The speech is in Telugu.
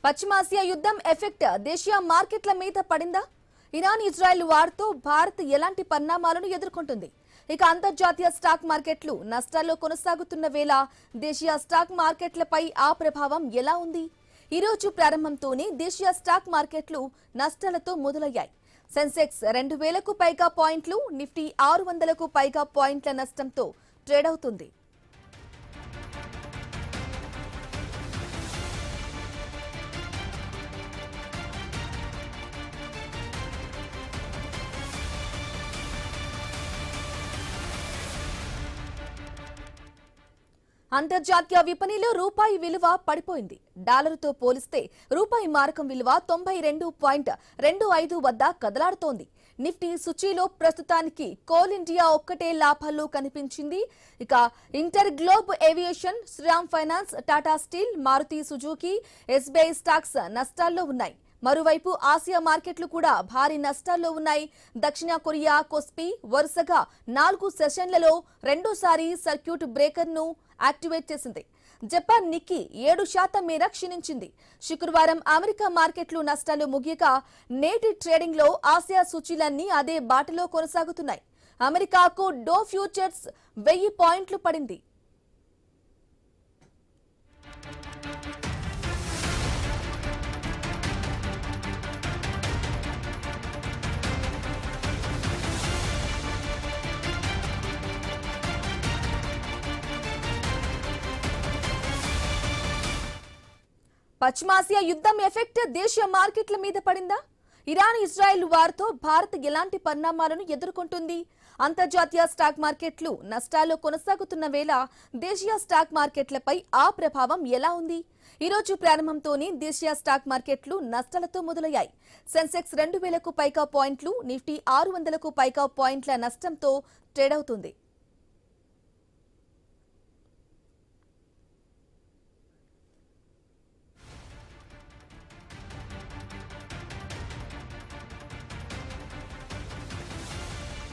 పశ్చిమాసియా యుద్ధం ఎఫెక్ట్ దేశీయ మార్కెట్ల మీద పడిందా? ఇరాన్ ఇజ్రాయెల్ వార్తో భారత్ ఎలాంటి పరిణామాలను ఎదుర్కొంటుంది? ఇక అంతర్జాతీయ స్టాక్ మార్కెట్లు నష్టాల్లో కొనసాగుతున్న వేళ దేశీయ స్టాక్ మార్కెట్లపై ఆ ప్రభావం ఎలా ఉంది? ఈ రోజు ప్రారంభంతోనే దేశీయ స్టాక్ మార్కెట్లు నష్టాలతో మొదలయ్యాయి. సెన్సెక్స్ 2000కు పైగా పాయింట్లు, నిఫ్టీ 600కు పైగా పాయింట్ల నష్టంతో ట్రేడ్ అవుతుంది. అంతర్జాతీయ విపణిలో రూపాయి విలువ పడిపోయింది. డాలరుతో పోలిస్తే రూపాయి మారకం విలువ 92.25 వద్ద కదలాడుతోంది. నిఫ్టీ సూచీలో ప్రస్తుతానికి కోల్ ఇండియా ఒక్కటే లాభాల్లో కనిపించింది. ఇక InterGlobe Aviation, Shriram Finance, Tata Steel, Maruti Suzuki, SBI stocks నష్టాల్లో ఉన్నాయి. మరోవైపు ఆసియా మార్కెట్లు కూడా భారీ నష్టాల్లో ఉన్నాయి. దక్షిణ కొరియా కోస్పి వరుసగా 4 సెషన్లలో రెండోసారి సర్క్యూట్ బ్రేకర్ ను యాక్టివేట్ చేసింది. జపాన్ నిక్కీ 7% మేర క్షీణించింది. శుక్రవారం అమెరికా మార్కెట్లు నష్టాలు ముగియక నేటి ట్రేడింగ్ లో ఆసియా సూచీలన్నీ అదే బాటలో కొనసాగుతున్నాయి. అమెరికాకు డో ఫ్యూచర్స్ 1000 పాయింట్లు పడింది. పశ్చిమాసియా యుద్ధం ఎఫెక్ట్ దేశీయ మార్కెట్ల మీద పడిందా? ఇరాన్ ఇజ్రాయెల్ వార్తో భారత్ ఎలాంటి పరిణామాలను ఎదుర్కొంటుంది? అంతర్జాతీయ స్టాక్ మార్కెట్లు నష్టాల్లో కొనసాగుతున్న వేళ దేశీయ స్టాక్ మార్కెట్లపై ఆ ప్రభావం ఎలా ఉంది? ఈ రోజు ప్రారంభంతోనే దేశీయ స్టాక్ మార్కెట్లు నష్టాలతో మొదలయ్యాయి. సెన్సెక్స్ 2000కు పైగా పాయింట్లు, నిఫ్టీ 600కు పైగా పాయింట్ల నష్టంతో ట్రేడ్ అవుతుంది.